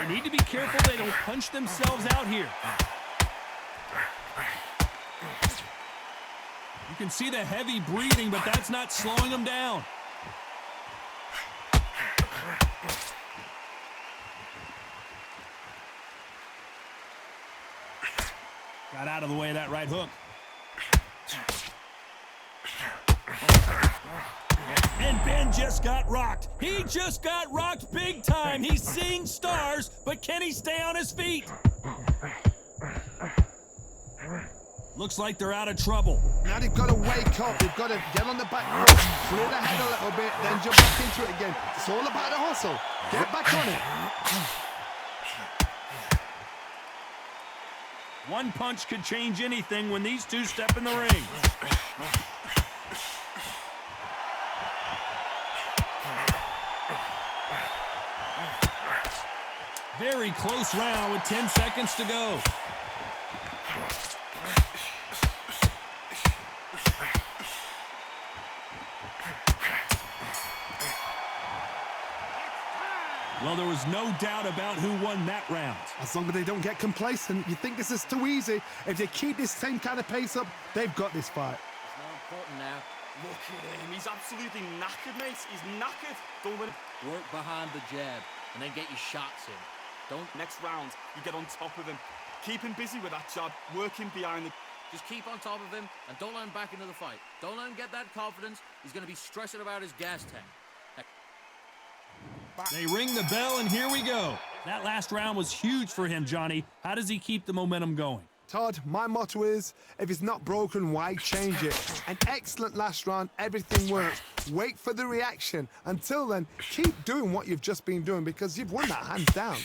They need to be careful they don't punch themselves out here. You can see the heavy breathing, but that's not slowing them down. Got out of the way of that right hook. And Ben just got rocked. He just got rocked big time. He's seeing stars, but can he stay on his feet? Looks like they're out of trouble. Now they've got to wake up. They've got to get on the back foot, clear the head a little bit, then jump back into it again. It's all about the hustle. Get back on it. One punch could change anything when these two step in the ring. Very close round with 10 seconds to go. Well, there was no doubt about who won that round. As long as they don't get complacent, you think this is too easy. If they keep this same kind of pace up, they've got this fight. It's not important now. Look at him. He's absolutely knackered, mate. He's knackered. Don't let him Work behind the jab and then get your shots in. Don't. Next round, you get on top of him. Keep him busy with that jab. Work him behind the... Just keep on top of him and don't let him back into the fight. Don't let him get that confidence. He's going to be stressing about his gas tank. They ring the bell, and here we go. That last round was huge for him, Johnny. How does he keep the momentum going? Todd, my motto is, if it's not broken, why change it? An excellent last round, everything works. Wait for the reaction. Until then, keep doing what you've just been doing because you've won that hands down.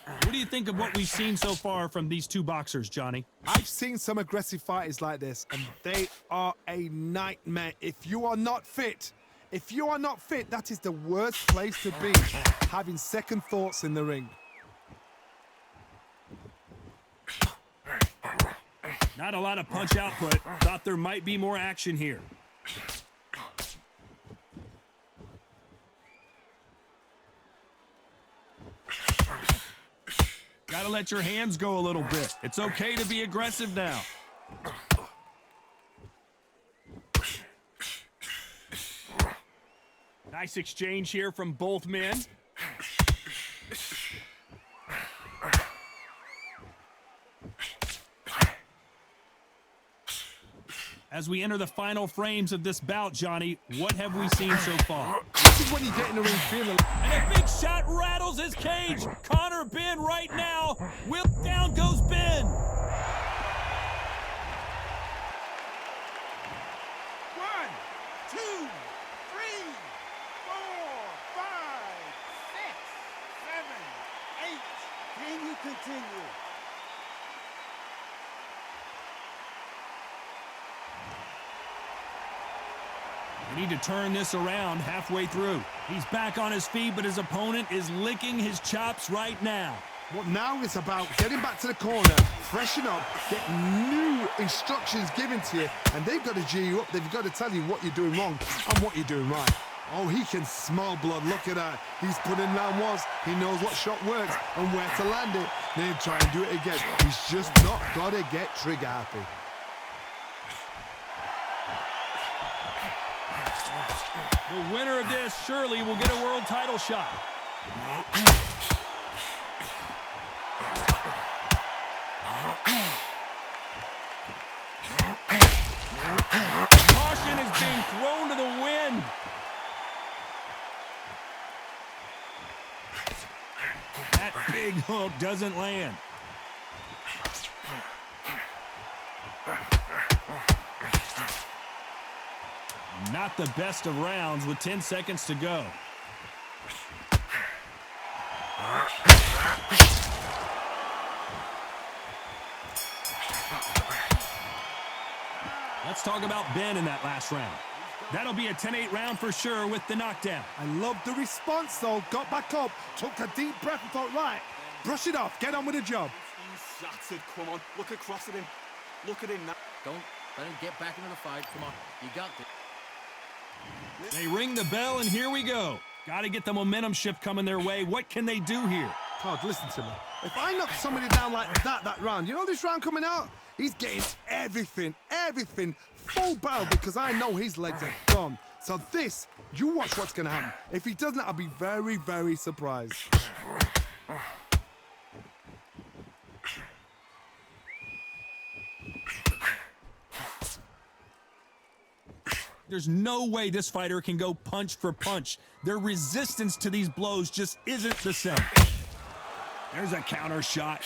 What do you think of what we've seen so far from these two boxers, Johnny? I've seen some aggressive fighters like this, and they are a nightmare. If you are not fit, that is the worst place to be, having second thoughts in the ring. Not a lot of punch output. Thought there might be more action here. Gotta let your hands go a little bit. It's okay to be aggressive now. Nice exchange here from both men. As we enter the final frames of this bout, Johnny, what have we seen so far? This is when you get in the ring feeling... And a big shot rattles his cage. Connor Ben right now. Down goes Ben. 1, 2, 3, 4, 5, 6, 7, 8. Can you continue? We need to turn this around halfway through. He's back on his feet, but his opponent is licking his chops right now. What now is about getting back to the corner, freshen up, get new instructions given to you, and they've got to G you up. They've got to tell you what you're doing wrong and what you're doing right. Oh, he can smell blood. Look at that. He's put in round ones. He knows what shot works and where to land it. Then try and do it again. He's just not got to get trigger happy. The winner of this surely will get a world title shot. Caution is being thrown to the wind. That big hook doesn't land. Not the best of rounds with 10 seconds to go. Let's talk about Ben in that last round. That'll be a 10-8 round for sure with the knockdown. I love the response, though. Got back up, took a deep breath and thought, right, brush it off, get on with the job. He's shattered. Come on. Look across at him. Look at him now. Don't Let him get back into the fight. Come on, you got this. They ring the bell, and here we go. Got to get the momentum shift coming their way. What can they do here? Todd, listen to me. If I knock somebody down like that round, you know this round coming out? He's getting everything, full barrel, because I know his legs are gone. So this, you watch what's going to happen. If he doesn't, I'll be very, very surprised. There's no way this fighter can go punch for punch. Their resistance to these blows just isn't the same. There's a counter shot.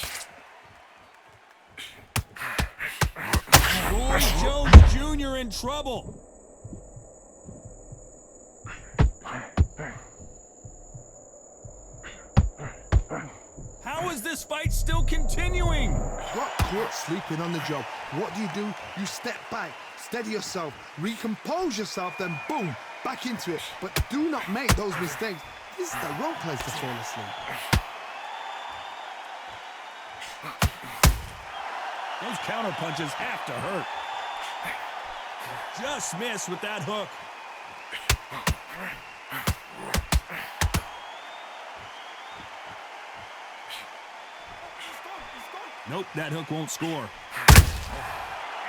Roy Jones Jr. in trouble. How is this fight still continuing? Got caught sleeping on the job. What do? You step back, steady yourself, recompose yourself, then boom, back into it. But do not make those mistakes. This is the wrong place to fall asleep. Those counter punches have to hurt. Just missed with that hook. Nope, that hook won't score.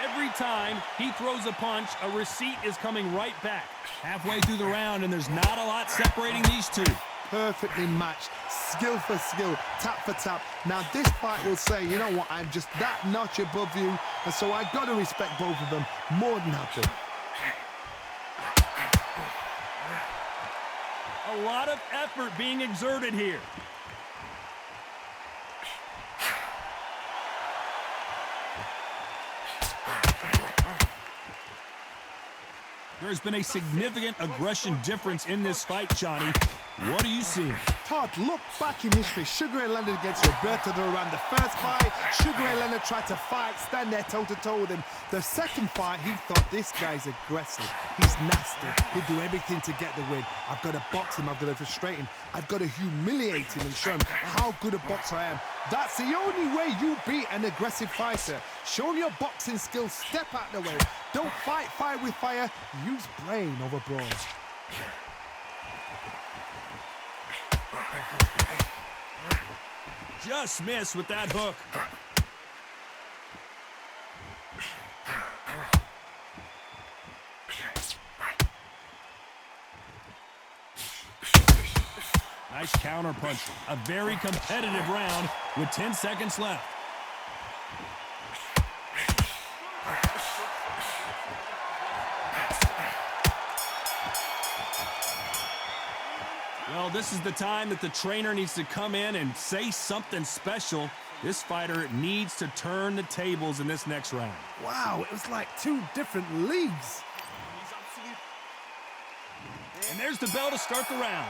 Every time he throws a punch, a receipt is coming right back. Halfway through the round, and there's not a lot separating these two. Perfectly matched, skill for skill, tap for tap. Now this fight will say, you know what, I'm just that notch above you, and so I got to respect both of them more than happy. A lot of effort being exerted here. There's been a significant aggression difference in this fight, Johnny. What are you seeing? Todd, look back in history. Sugar Ray Leonard against Roberto Duran. The first fight, Sugar Ray Leonard tried to fight, stand there toe-to-toe with him. The second fight, he thought, this guy's aggressive. He's nasty. He'll do everything to get the win. I've got to box him. I've got to frustrate him. I've got to humiliate him and show him how good a boxer I am. That's the only way you beat an aggressive fighter. Show him your boxing skills. Step out the way. Don't fight fire with fire. Use brain over brawn. Just missed with that hook. Nice counter punch. A very competitive round with 10 seconds left. Well, this is the time that the trainer needs to come in and say something special. This fighter needs to turn the tables in this next round. Wow, it was like two different leagues. And there's the bell to start the round.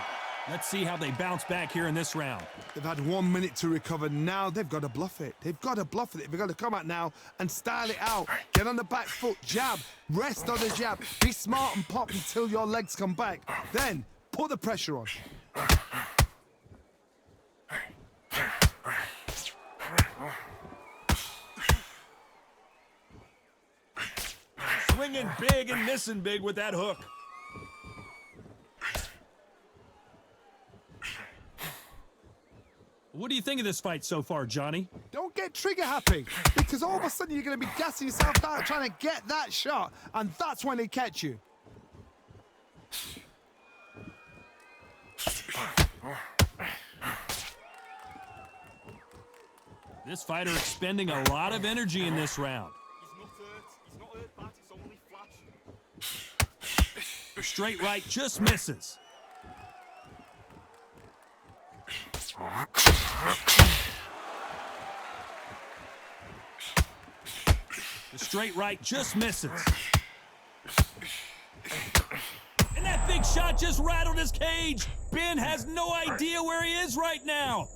Let's see how they bounce back here in this round. They've had 1 minute to recover. Now they've got to bluff it. They've got to bluff it. They've got to come out now and style it out. Get on the back foot, jab, rest on the jab. Be smart and pop until your legs come back. Then put the pressure on. Swinging big and missing big with that hook. What do you think of this fight so far, Johnny? Don't get trigger happy, because all of a sudden you're going to be gassing yourself out trying to get that shot, and that's when they catch you. This fighter expending a lot of energy in this round. He's not hurt bad, it's only flash. Straight right just misses. The straight right just misses. And that big shot just rattled his cage. Ben has no idea where he is right now.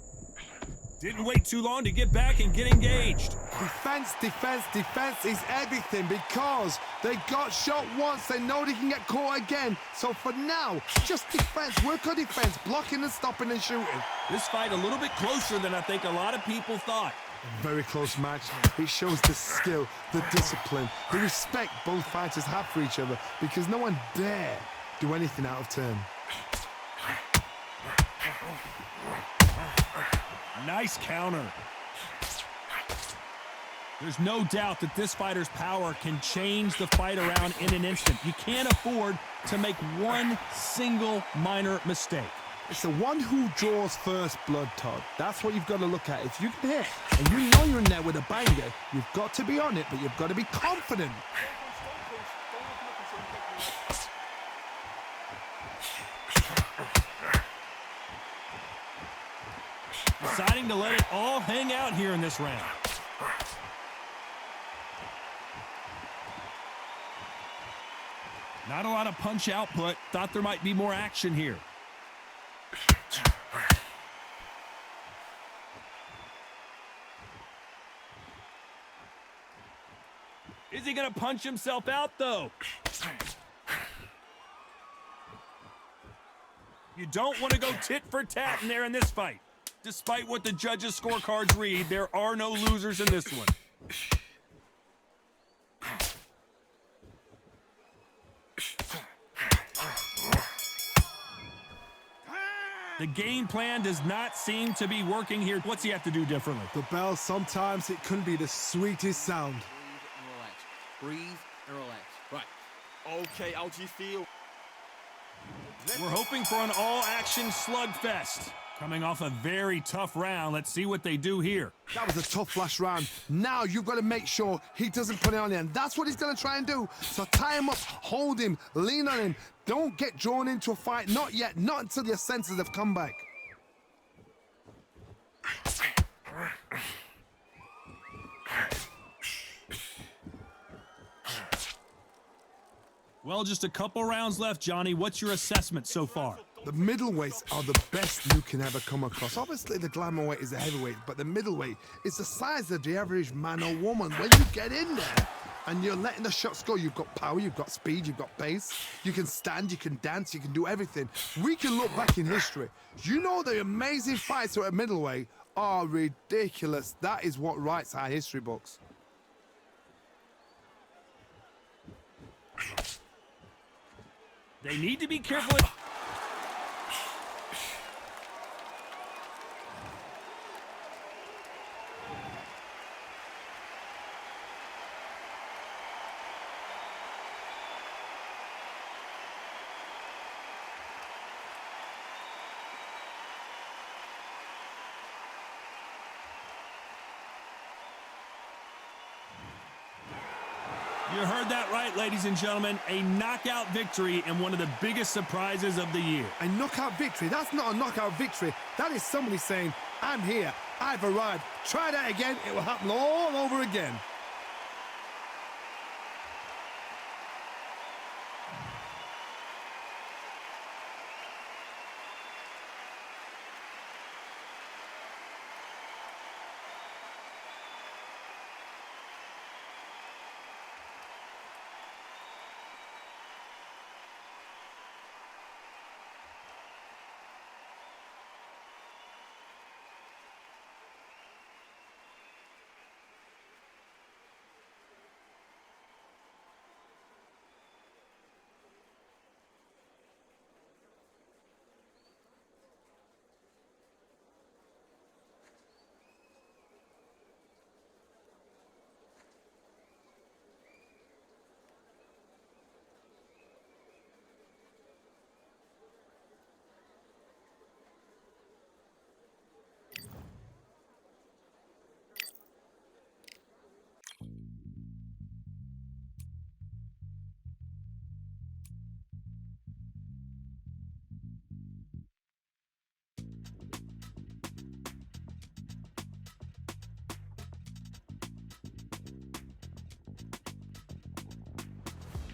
Didn't wait too long to get back and get engaged. Defense, defense, defense is everything, because they got shot once, they know they can get caught again. So for now, just defense, work on defense, blocking and stopping and shooting. This fight a little bit closer than I think a lot of people thought. Very close match. It shows the skill, the discipline, the respect both fighters have for each other because no one dare do anything out of turn. Nice counter. There's no doubt that this fighter's power can change the fight around in an instant. You can't afford to make one single minor mistake. It's the one who draws first blood, Todd. That's what you've got to look at. If you can hit and you know you're in there with a banger, you've got to be on it, but you've got to be confident. Deciding to let it all hang out here in this round. Not a lot of punch output. Thought there might be more action here. Is he going to punch himself out, though? You don't want to go tit for tat in there in this fight. Despite what the judges' scorecards read, there are no losers in this one. The game plan does not seem to be working here. What's he have to do differently? The bell, sometimes it can be the sweetest sound. Breathe and relax. Right. Okay, how do you feel? We're hoping for an all-action slugfest. Coming off a very tough round, let's see what they do here. That was a tough last round. Now you've got to make sure he doesn't put it on you, and that's what he's going to try and do. So tie him up, hold him, lean on him. Don't get drawn into a fight. Not yet. Not until your senses have come back. Well, just a couple rounds left, Johnny. What's your assessment so far? The middleweights are the best you can ever come across. Obviously, the glamour weight is a heavyweight, but the middleweight is the size of the average man or woman. When you get in there and you're letting the shots go, you've got power, you've got speed, you've got pace. You can stand, you can dance, you can do everything. We can look back in history. You know the amazing fights at middleweight are ridiculous. That is what writes our history books. They need to be careful. You heard that right, ladies and gentlemen. A knockout victory and one of the biggest surprises of the year. A knockout victory? That's not a knockout victory. That is somebody saying, I'm here, I've arrived. Try that again, it will happen all over again.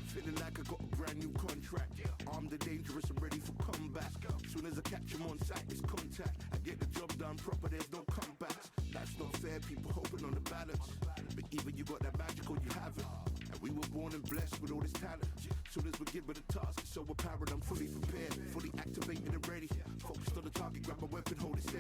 Feeling like I got a brand new contract. Armed and dangerous and ready for combat. Soon as I catch him on sight, it's contact. I get the job done proper, there's no comebacks. That's not fair, people hoping on the balance. But even you got that magical, you have it. And we were born and blessed with all this talent. Soon as we get with the task, it's so apparent, I'm fully prepared. Fully activated and ready. Focused on the target, grab my weapon, hold it steady.